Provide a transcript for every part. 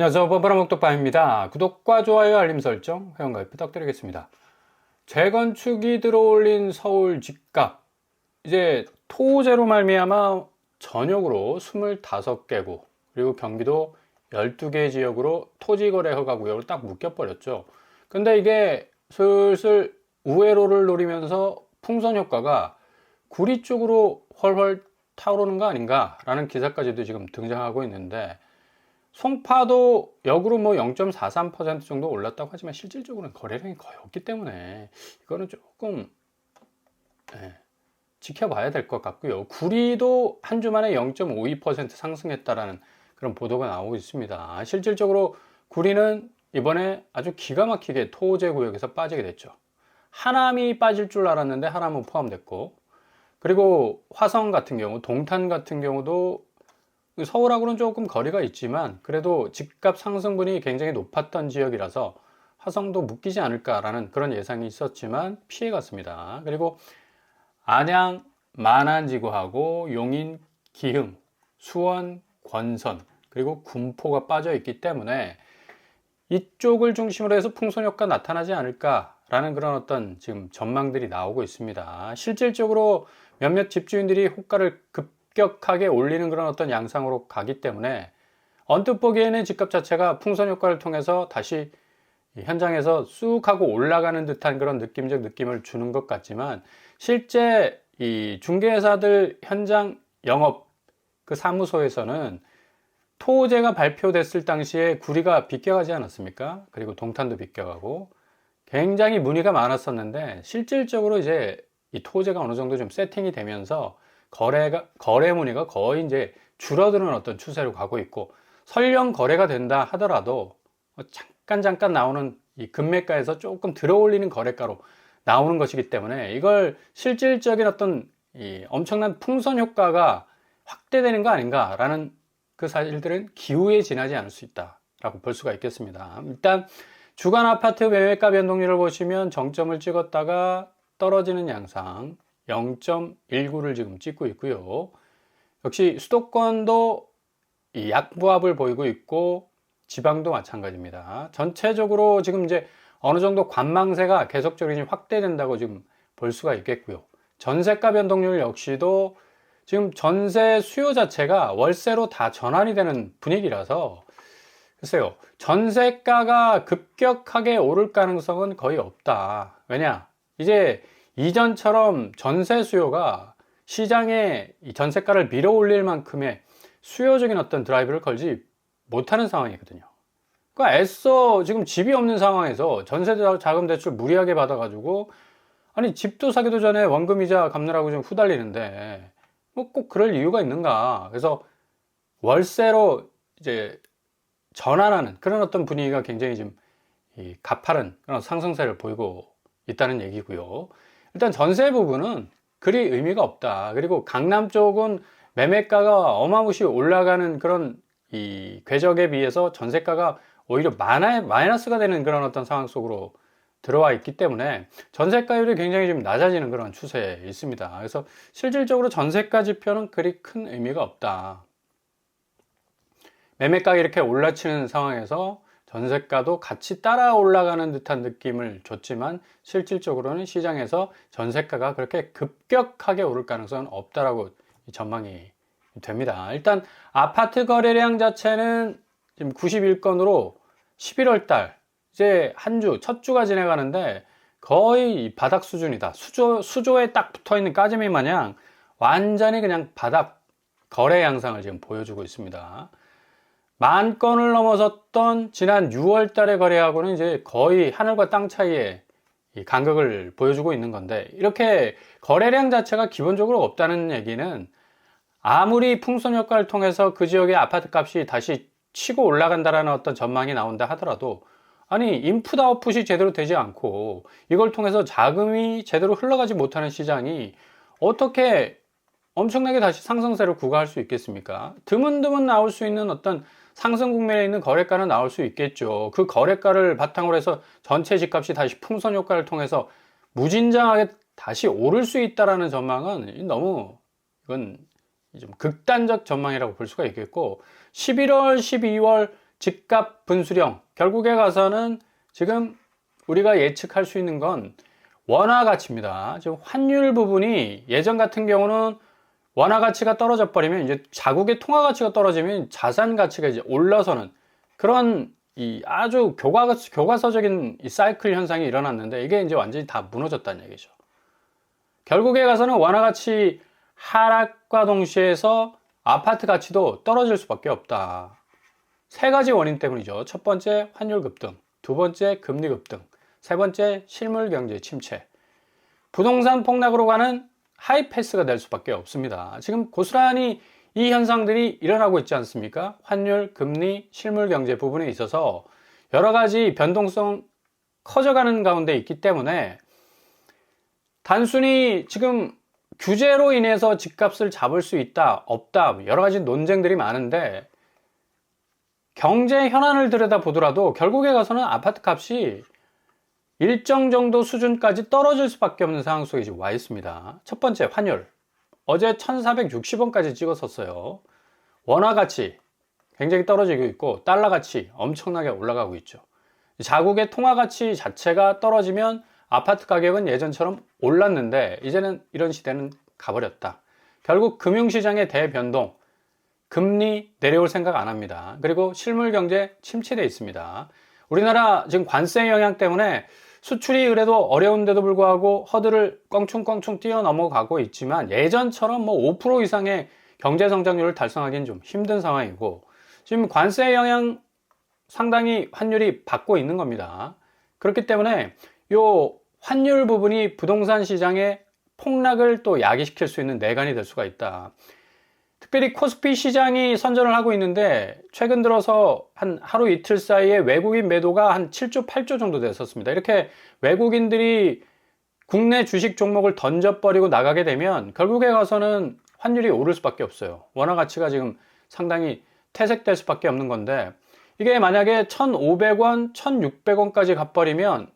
안녕하세요. 뻔뻔한 먹덕방입니다. 구독과 좋아요, 알림 설정, 회원가입 부탁드리겠습니다. 재건축이 들어올린 서울 집값, 이제 토제로 말미암아 전역으로 25개구, 그리고 경기도 12개 지역으로 토지거래 허가 구역으로 딱 묶여버렸죠. 근데 이게 슬슬 우회로를 노리면서 풍선 효과가 구리 쪽으로 훨훨 타오르는 거 아닌가라는 기사까지도 지금 등장하고 있는데, 송파도 역으로 뭐 0.43% 정도 올랐다고 하지만 실질적으로는 거래량이 거의 없기 때문에 이거는 조금 지켜봐야 될 것 같고요. 구리도 한 주 만에 0.52% 상승했다라는 그런 보도가 나오고 있습니다. 실질적으로 구리는 이번에 아주 기가 막히게 토제 구역에서 빠지게 됐죠. 하남이 빠질 줄 알았는데 하남은 포함됐고, 그리고 화성 같은 경우, 동탄 같은 경우도 서울하고는 조금 거리가 있지만 그래도 집값 상승분이 굉장히 높았던 지역이라서 화성도 묶이지 않을까라는 그런 예상이 있었지만 피해갔습니다. 그리고 안양, 만안지구하고 용인, 기흥, 수원, 권선, 그리고 군포가 빠져 있기 때문에 이쪽을 중심으로 해서 풍선효과 나타나지 않을까라는 그런 어떤 지금 전망들이 나오고 있습니다. 실질적으로 몇몇 집주인들이 호가를 급격하게 올리는 그런 어떤 양상으로 가기 때문에 언뜻 보기에는 집값 자체가 풍선 효과를 통해서 다시 현장에서 쑥 하고 올라가는 듯한 그런 느낌적 느낌을 주는 것 같지만, 실제 이 중개사들 현장 영업 그 사무소에서는 토제가 발표됐을 당시에 구리가 비껴가지 않았습니까? 그리고 동탄도 비껴가고 굉장히 문의가 많았었는데, 실질적으로 이제 이 토제가 어느 정도 좀 세팅이 되면서 거래 문의가 거의 이제 줄어드는 어떤 추세로 가고 있고, 설령 거래가 된다 하더라도 잠깐 나오는 이 금매가에서 조금 들어 올리는 거래가로 나오는 것이기 때문에 이걸 실질적인 어떤 이 엄청난 풍선 효과가 확대되는 거 아닌가라는 그 사실들은 기후에 지나지 않을 수 있다라고 볼 수가 있겠습니다. 일단 주간 아파트 매매가 변동률을 보시면 정점을 찍었다가 떨어지는 양상 0.19를 지금 찍고 있고요. 역시 수도권도 이 약부합을 보이고 있고 지방도 마찬가지입니다. 전체적으로 지금 이제 어느 정도 관망세가 계속적으로 확대된다고 지금 볼 수가 있겠고요. 전세가 변동률 역시도 지금 전세 수요 자체가 월세로 다 전환이 되는 분위기라서 글쎄요, 전세가가 급격하게 오를 가능성은 거의 없다. 왜냐? 이제 이전처럼 전세 수요가 시장에 이 전세가를 밀어 올릴 만큼의 수요적인 어떤 드라이브를 걸지 못하는 상황이거든요. 그러니까 애써 지금 집이 없는 상황에서 전세 자금 대출 무리하게 받아가지고, 아니 집도 사기도 전에 원금이자 갚느라고 좀 후달리는데 뭐 꼭 그럴 이유가 있는가? 그래서 월세로 이제 전환하는 그런 어떤 분위기가 굉장히 지금 이 가파른 그런 상승세를 보이고 있다는 얘기고요. 일단 전세 부분은 그리 의미가 없다. 그리고 강남 쪽은 매매가가 어마무시 올라가는 그런 이 궤적에 비해서 전세가가 오히려 마이너스가 되는 그런 어떤 상황 속으로 들어와 있기 때문에 전세가율이 굉장히 좀 낮아지는 그런 추세에 있습니다. 그래서 실질적으로 전세가 지표는 그리 큰 의미가 없다. 매매가가 이렇게 올라치는 상황에서 전세가도 같이 따라 올라가는 듯한 느낌을 줬지만 실질적으로는 시장에서 전세가가 그렇게 급격하게 오를 가능성은 없다라고 전망이 됩니다. 일단 아파트 거래량 자체는 지금 91건으로 11월 달 이제 한 주, 첫 주가 지나가는데 거의 바닥 수준이다. 수조에 딱 붙어 있는 까지미 마냥 완전히 그냥 바닥 거래 양상을 지금 보여주고 있습니다. 10,000건을 넘어섰던 지난 6월 달에 거래하고는 이제 거의 하늘과 땅 차이의 이 간극을 보여주고 있는 건데, 이렇게 거래량 자체가 기본적으로 없다는 얘기는 아무리 풍선 효과를 통해서 그 지역의 아파트 값이 다시 치고 올라간다라는 어떤 전망이 나온다 하더라도, 아니 인풋 아웃풋이 제대로 되지 않고 이걸 통해서 자금이 제대로 흘러가지 못하는 시장이 어떻게 엄청나게 다시 상승세를 구가할 수 있겠습니까? 드문드문 나올 수 있는 어떤 상승 국면에 있는 거래가는 나올 수 있겠죠. 그 거래가를 바탕으로 해서 전체 집값이 다시 풍선 효과를 통해서 무진장하게 다시 오를 수 있다라는 전망은 너무, 이건 좀 극단적 전망이라고 볼 수가 있겠고, 11월, 12월 집값 분수령, 결국에 가서는 지금 우리가 예측할 수 있는 건 원화 가치입니다. 지금 환율 부분이 예전 같은 경우는 원화 가치가 떨어져 버리면 이제 자국의 통화 가치가 떨어지면 자산 가치가 이제 올라서는 그런 이 아주 교과서적인 이 사이클 현상이 일어났는데 이게 이제 완전히 다 무너졌다는 얘기죠. 결국에 가서는 원화 가치 하락과 동시에서 아파트 가치도 떨어질 수밖에 없다. 세 가지 원인 때문이죠. 첫 번째 환율 급등, 두 번째 금리 급등, 세 번째 실물 경제 침체. 부동산 폭락으로 가는 하이패스가 될 수밖에 없습니다. 지금 고스란히 이 현상들이 일어나고 있지 않습니까? 환율, 금리, 실물 경제 부분에 있어서 여러 가지 변동성 커져가는 가운데 있기 때문에 단순히 지금 규제로 인해서 집값을 잡을 수 있다, 없다, 여러 가지 논쟁들이 많은데 경제 현안을 들여다보더라도 결국에 가서는 아파트 값이 일정 정도 수준까지 떨어질 수밖에 없는 상황 속에 지금 와 있습니다. 첫 번째 환율. 어제 1460원까지 찍었었어요. 원화 가치 굉장히 떨어지고 있고 달러 가치 엄청나게 올라가고 있죠. 자국의 통화 가치 자체가 떨어지면 아파트 가격은 예전처럼 올랐는데 이제는 이런 시대는 가버렸다. 결국 금융시장의 대변동, 금리 내려올 생각 안 합니다. 그리고 실물 경제 침체되어 있습니다. 우리나라 지금 관세 영향 때문에 수출이 그래도 어려운데도 불구하고 허들을 껑충껑충 뛰어넘어가고 있지만 예전처럼 뭐 5% 이상의 경제 성장률을 달성하기는 좀 힘든 상황이고 지금 관세 영향 상당히 환율이 받고 있는 겁니다. 그렇기 때문에 요 환율 부분이 부동산 시장의 폭락을 또 야기시킬 수 있는 내관이 될 수가 있다. 특별히 코스피 시장이 선전을 하고 있는데 최근 들어서 한 하루 이틀 사이에 외국인 매도가 한 7조 8조 정도 됐었습니다. 이렇게 외국인들이 국내 주식 종목을 던져버리고 나가게 되면 결국에 가서는 환율이 오를 수밖에 없어요. 원화 가치가 지금 상당히 퇴색될 수밖에 없는 건데 이게 만약에 1,500원, 1,600원까지 가버리면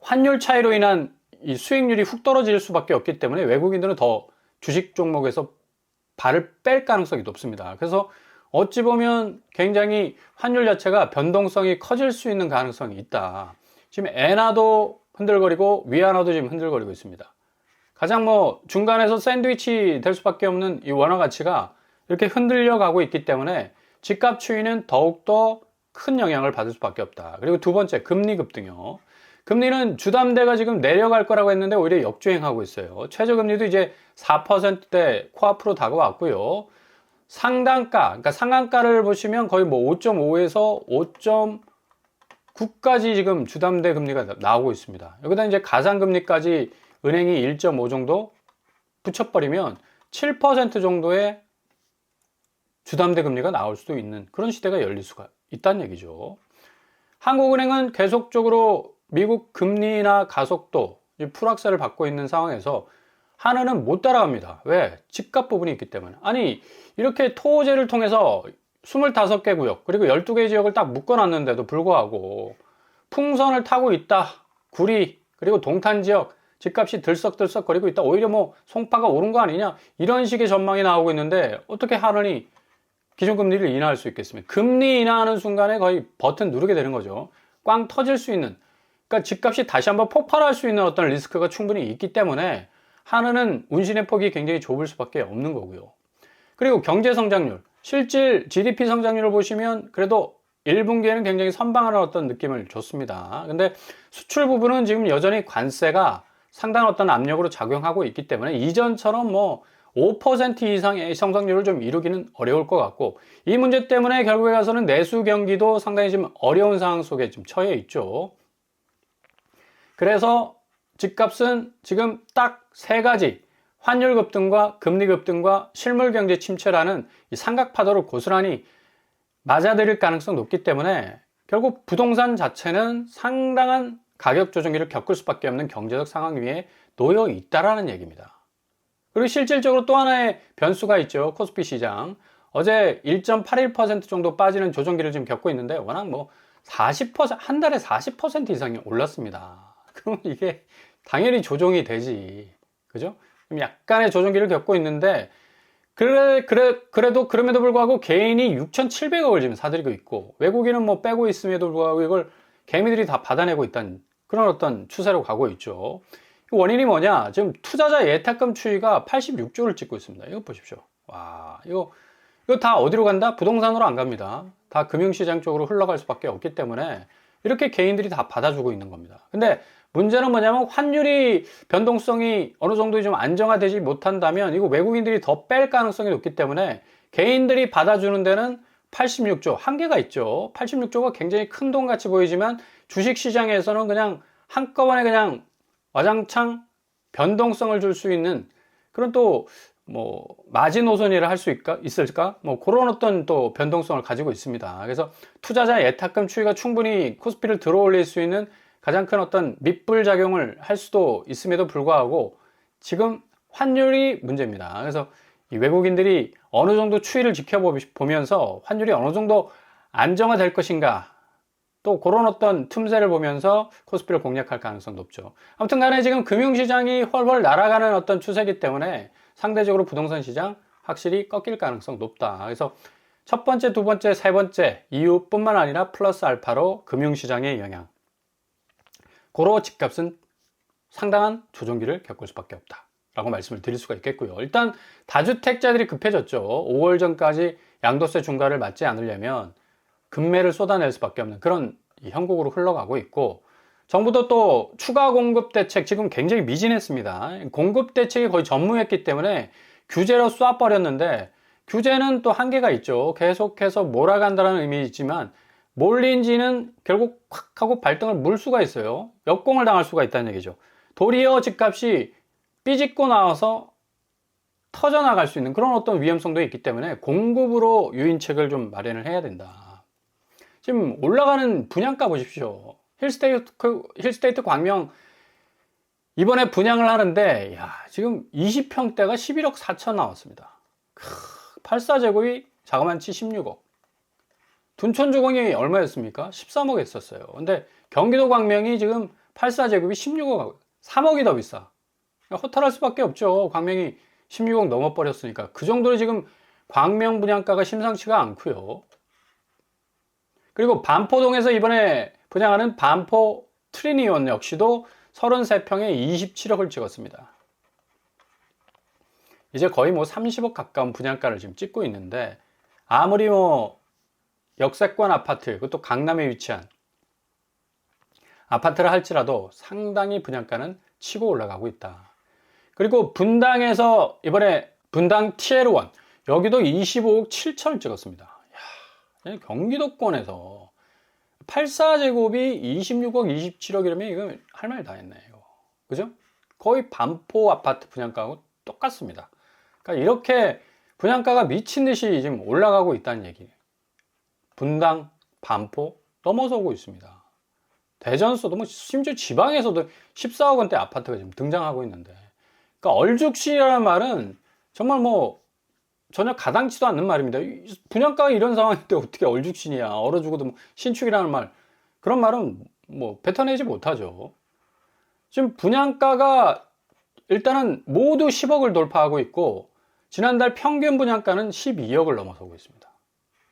환율 차이로 인한 이 수익률이 훅 떨어질 수밖에 없기 때문에 외국인들은 더 주식 종목에서 발을 뺄 가능성이 높습니다. 그래서 어찌 보면 굉장히 환율 자체가 변동성이 커질 수 있는 가능성이 있다. 지금 엔화도 흔들거리고 위안화도 지금 흔들거리고 있습니다. 가장 뭐 중간에서 샌드위치 될 수밖에 없는 이 원화 가치가 이렇게 흔들려 가고 있기 때문에 집값 추이는 더욱더 큰 영향을 받을 수밖에 없다. 그리고 두 번째 금리 급등이요. 금리는 주담대가 지금 내려갈 거라고 했는데 오히려 역주행하고 있어요. 최저금리도 이제 4%대 코앞으로 다가왔고요. 상단가, 그러니까 상한가를 보시면 거의 뭐 5.5에서 5.9까지 지금 주담대 금리가 나오고 있습니다. 여기다 이제 가상금리까지 은행이 1.5 정도 붙여버리면 7% 정도의 주담대 금리가 나올 수도 있는 그런 시대가 열릴 수가 있다는 얘기죠. 한국은행은 계속적으로 미국 금리나 가속도, 풀악세를 받고 있는 상황에서 한은은 못 따라갑니다. 왜? 집값 부분이 있기 때문에. 아니, 이렇게 토호제를 통해서 25개 구역, 그리고 12개 지역을 딱 묶어놨는데도 불구하고 풍선을 타고 있다. 구리, 그리고 동탄 지역, 집값이 들썩들썩거리고 있다. 오히려 뭐 송파가 오른 거 아니냐? 이런 식의 전망이 나오고 있는데 어떻게 한은이 기준금리를 인하할 수 있겠습니까? 금리 인하하는 순간에 거의 버튼 누르게 되는 거죠. 꽝 터질 수 있는, 그러니까 집값이 다시 한번 폭발할 수 있는 어떤 리스크가 충분히 있기 때문에 한은은 운신의 폭이 굉장히 좁을 수밖에 없는 거고요. 그리고 경제 성장률, 실질 GDP 성장률을 보시면 그래도 1분기에는 굉장히 선방하는 어떤 느낌을 줬습니다. 근데 수출 부분은 지금 여전히 관세가 상당한 어떤 압력으로 작용하고 있기 때문에 이전처럼 뭐 5% 이상의 성장률을 좀 이루기는 어려울 것 같고 이 문제 때문에 결국에 가서는 내수 경기도 상당히 지금 어려운 상황 속에 지금 처해 있죠. 그래서 집값은 지금 딱 세 가지 환율 급등과 금리 급등과 실물 경제 침체라는 이 삼각파도를 고스란히 맞아들일 가능성이 높기 때문에 결국 부동산 자체는 상당한 가격 조정기를 겪을 수밖에 없는 경제적 상황 위에 놓여 있다라는 얘기입니다. 그리고 실질적으로 또 하나의 변수가 있죠. 코스피 시장. 어제 1.81% 정도 빠지는 조정기를 지금 겪고 있는데 워낙 뭐 40%, 한 달에 40% 이상이 올랐습니다. 그럼 이게 당연히 조정이 되지. 그죠? 약간의 조정기를 겪고 있는데 그래도 그럼에도 불구하고 개인이 6,700억을 지금 사들이고 있고, 외국인은 뭐 빼고 있음에도 불구하고 이걸 개미들이 다 받아내고 있다는 그런 어떤 추세로 가고 있죠. 원인이 뭐냐? 지금 투자자 예탁금 추이가 86조를 찍고 있습니다. 이거 보십시오. 와, 이거 다 어디로 간다? 부동산으로 안 갑니다. 다 금융시장 쪽으로 흘러갈 수밖에 없기 때문에 이렇게 개인들이 다 받아주고 있는 겁니다. 근데 문제는 뭐냐면 환율이 변동성이 어느 정도 좀 안정화되지 못한다면 이거 외국인들이 더 뺄 가능성이 높기 때문에 개인들이 받아주는 데는 86조, 한계가 있죠. 86조가 굉장히 큰 돈 같이 보이지만 주식시장에서는 그냥 한꺼번에 그냥 와장창 변동성을 줄 수 있는 그런 또 뭐 마지노선이라 할 수 있을까? 뭐 그런 어떤 또 변동성을 가지고 있습니다. 그래서 투자자 예탁금 추이가 충분히 코스피를 들어올릴 수 있는 가장 큰 어떤 밑불 작용을 할 수도 있음에도 불구하고 지금 환율이 문제입니다. 그래서 이 외국인들이 어느 정도 추이를 지켜보면서 환율이 어느 정도 안정화될 것인가, 또 그런 어떤 틈새를 보면서 코스피를 공략할 가능성이 높죠. 아무튼 간에 지금 금융시장이 훨훨 날아가는 어떤 추세이기 때문에 상대적으로 부동산 시장 확실히 꺾일 가능성 높다. 그래서 첫 번째, 두 번째, 세 번째 이유뿐만 아니라 플러스 알파로 금융시장의 영향, 고로 집값은 상당한 조정기를 겪을 수밖에 없다 라고 말씀을 드릴 수가 있겠고요. 일단 다주택자들이 급해졌죠. 5월 전까지 양도세 중과를 맞지 않으려면 급매를 쏟아낼 수밖에 없는 그런 형국으로 흘러가고 있고, 정부도 또 추가 공급 대책 지금 굉장히 미진했습니다. 공급 대책이 거의 전무했기 때문에 규제로 쏴버렸는데, 규제는 또 한계가 있죠. 계속해서 몰아간다는 의미는 있지만 몰린지는 결국 확 하고 발등을 물 수가 있어요. 역공을 당할 수가 있다는 얘기죠. 도리어 집값이 삐집고 나와서 터져나갈 수 있는 그런 어떤 위험성도 있기 때문에 공급으로 유인책을 좀 마련을 해야 된다. 지금 올라가는 분양가 보십시오. 힐스테이트 광명 이번에 분양을 하는데 지금 20평대가 11억 4천 나왔습니다. 84제곱이 자그만치 16억. 둔촌주공이 얼마였습니까? 13억 했었어요. 근데 경기도 광명이 지금 84제곱이 16억, 3억이 더 비싸. 허탈할 수밖에 없죠. 광명이 16억 넘어버렸으니까. 그 정도로 지금 광명 분양가가 심상치가 않고요. 그리고 반포동에서 이번에 분양하는 반포 트리니온 역시도 33평에 27억을 찍었습니다. 이제 거의 뭐 30억 가까운 분양가를 지금 찍고 있는데, 아무리 뭐 역세권 아파트, 그것도 강남에 위치한 아파트를 할지라도 상당히 분양가는 치고 올라가고 있다. 그리고 분당에서 이번에 분당 TL1 여기도 25억 7천을 찍었습니다. 경기도권에서 84제곱이 26억 27억이라면 이거 할 말 다 했네 이거. 그죠? 거의 반포 아파트 분양가하고 똑같습니다. 그러니까 이렇게 분양가가 미친 듯이 지금 올라가고 있다는 얘기예요. 분당, 반포 넘어서고 있습니다. 대전서도 뭐 심지어 지방에서도 14억 원대 아파트가 지금 등장하고 있는데, 그러니까 얼죽시라는 말은 정말 뭐 전혀 가당치도 않는 말입니다. 분양가가 이런 상황인데 어떻게 얼죽신이야, 얼어 죽어도 뭐 신축이라는 말, 그런 말은 뭐 뱉어내지 못하죠. 지금 분양가가 일단은 모두 10억을 돌파하고 있고, 지난달 평균 분양가는 12억을 넘어서고 있습니다.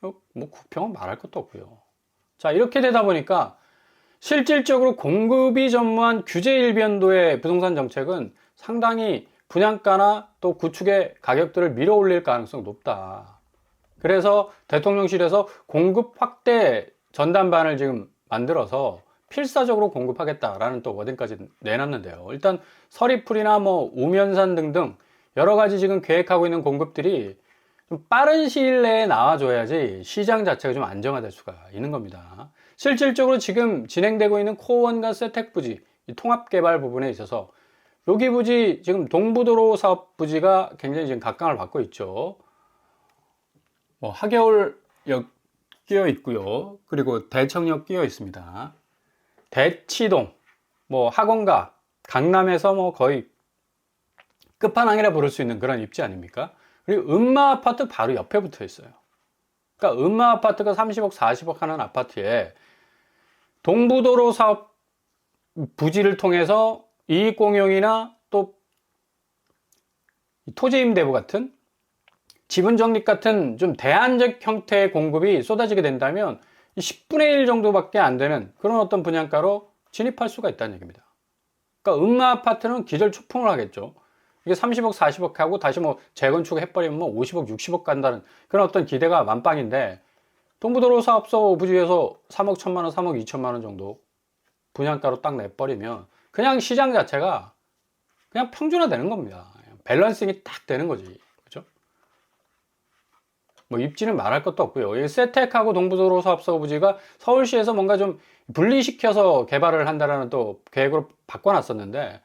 뭐 국평은 말할 것도 없고요. 자, 이렇게 되다 보니까 실질적으로 공급이 전무한 규제 일변도의 부동산 정책은 상당히 분양가나 또 구축의 가격들을 밀어 올릴 가능성이 높다. 그래서 대통령실에서 공급 확대 전담반을 지금 만들어서 필사적으로 공급하겠다라는 또 워딩까지 내놨는데요. 일단 서리풀이나 뭐 우면산 등등 여러 가지 지금 계획하고 있는 공급들이 좀 빠른 시일 내에 나와줘야지 시장 자체가 좀 안정화될 수가 있는 겁니다. 실질적으로 지금 진행되고 있는 코어원과 세택 부지, 이 통합 개발 부분에 있어서 여기 부지, 지금 동부도로 사업 부지가 굉장히 지금 각광을 받고 있죠. 뭐 하계울역 끼어 있고요. 그리고 대청역 끼어 있습니다. 대치동, 뭐 학원가, 강남에서 뭐 거의 끝판왕이라 부를 수 있는 그런 입지 아닙니까? 그리고 음마 아파트 바로 옆에 붙어 있어요. 그러니까 음마 아파트가 30억, 40억 하는 아파트에 동부도로 사업 부지를 통해서 이익공용이나 또 토지임대부 같은 지분 적립 같은 좀 대안적 형태의 공급이 쏟아지게 된다면 10분의 1 정도밖에 안 되는 그런 어떤 분양가로 진입할 수가 있다는 얘기입니다. 그러니까 음마 아파트는 기절 초풍을 하겠죠. 이게 30억, 40억 하고 다시 뭐 재건축 해버리면 뭐 50억, 60억 간다는 그런 어떤 기대가 만빵인데, 동부도로사업소 부지에서 3억 1천만 원, 3억 2천만 원 정도 분양가로 딱 내버리면 그냥 시장 자체가 그냥 평준화되는 겁니다. 밸런싱이 딱 되는 거지. 그죠? 뭐 입지는 말할 것도 없고요. 이 세택하고 동부도로사업소 부지가 서울시에서 뭔가 좀 분리시켜서 개발을 한다라는 또 계획으로 바꿔놨었는데,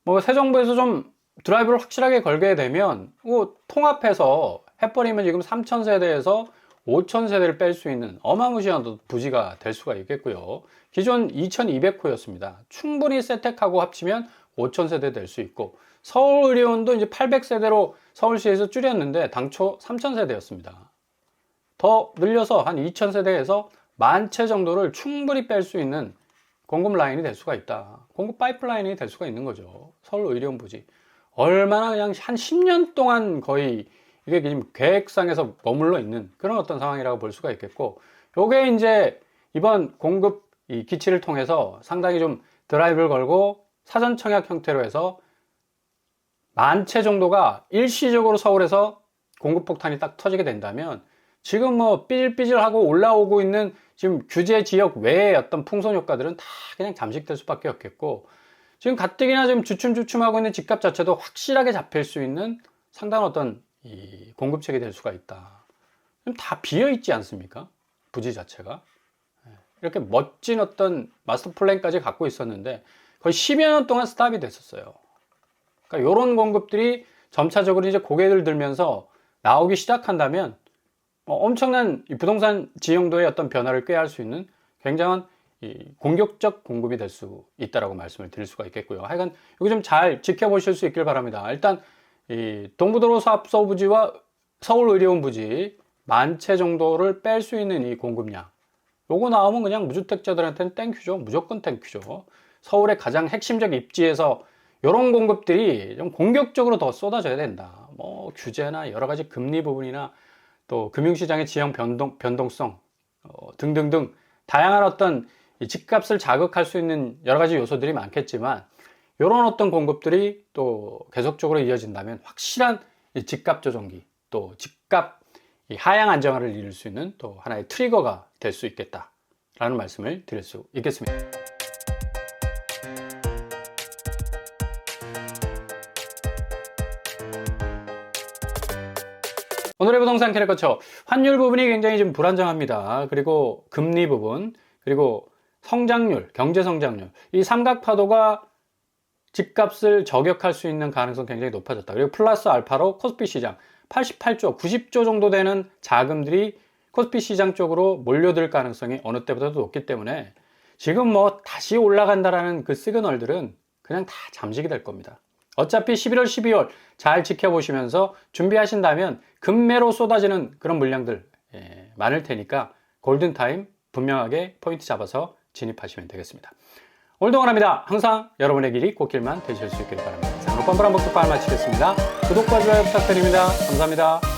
뭐 새 정부에서 좀 드라이브를 확실하게 걸게 되면 뭐 통합해서 해버리면 지금 3,000세대에서 5,000세대를 뺄 수 있는 어마무시한 부지가 될 수가 있겠고요. 기존 2,200호였습니다. 충분히 세택하고 합치면 5,000세대 될 수 있고, 서울의료원도 이제 800세대로 서울시에서 줄였는데 당초 3,000세대였습니다. 더 늘려서 한 2,000세대에서 10,000채 정도를 충분히 뺄 수 있는 공급 라인이 될 수가 있다. 공급 파이프라인이 될 수가 있는 거죠. 서울의료원 부지. 얼마나 그냥 한 10년 동안 거의 이게 지금 계획상에서 머물러 있는 그런 어떤 상황이라고 볼 수가 있겠고, 요게 이제 이번 공급 이 기치를 통해서 상당히 좀 드라이브를 걸고 사전 청약 형태로 해서 10,000채 정도가 일시적으로 서울에서 공급 폭탄이 딱 터지게 된다면, 지금 뭐 삐질삐질하고 올라오고 있는 지금 규제 지역 외의 어떤 풍선 효과들은 다 그냥 잠식될 수밖에 없겠고, 지금 가뜩이나 지금 주춤주춤하고 있는 집값 자체도 확실하게 잡힐 수 있는 상당한 어떤 이 공급책이 될 수가 있다. 좀 다 비어 있지 않습니까? 부지 자체가. 이렇게 멋진 어떤 마스터 플랜까지 갖고 있었는데 거의 10여 년 동안 스탑이 됐었어요. 그러니까 이런 공급들이 점차적으로 이제 고개를 들면서 나오기 시작한다면 엄청난 부동산 지형도의 어떤 변화를 꾀할 수 있는 굉장한 공격적 공급이 될 수 있다라고 말씀을 드릴 수가 있겠고요. 하여간 이거 좀 잘 지켜보실 수 있길 바랍니다. 일단 이 동부도로사업소 부지와 서울의료원 부지 10,000채 정도를 뺄 수 있는 이 공급량, 요거 나오면 그냥 무주택자들한테는 땡큐죠. 무조건 땡큐죠. 서울의 가장 핵심적 입지에서 이런 공급들이 좀 공격적으로 더 쏟아져야 된다. 뭐 규제나 여러 가지 금리 부분이나 또 금융시장의 지형 변동성 등등등 다양한 어떤 이 집값을 자극할 수 있는 여러 가지 요소들이 많겠지만, 이런 어떤 공급들이 또 계속적으로 이어진다면 확실한 이 집값 조정기, 또 집값 이 하향 안정화를 이룰 수 있는 또 하나의 트리거가 될 수 있겠다라는 말씀을 드릴 수 있겠습니다. 오늘의 부동산 캐릭터처, 환율 부분이 굉장히 좀 불안정합니다. 그리고 금리 부분, 그리고 성장률, 경제 성장률, 이 삼각파도가 집값을 저격할 수 있는 가능성이 굉장히 높아졌다. 그리고 플러스 알파로 코스피 시장 88조, 90조 정도 되는 자금들이 코스피 시장 쪽으로 몰려들 가능성이 어느 때보다도 높기 때문에 지금 뭐 다시 올라간다라는 그 시그널들은 그냥 다 잠식이 될 겁니다. 어차피 11월, 12월 잘 지켜보시면서 준비하신다면 금매로 쏟아지는 그런 물량들 많을 테니까 골든타임 분명하게 포인트 잡아서 진입하시면 되겠습니다. 오늘도 응원합니다. 항상 여러분의 길이 꽃길만 되실 수 있기를 바랍니다. 자, 오늘 뻔뻔한 복습발 마치겠습니다. 구독과 좋아요 부탁드립니다. 감사합니다.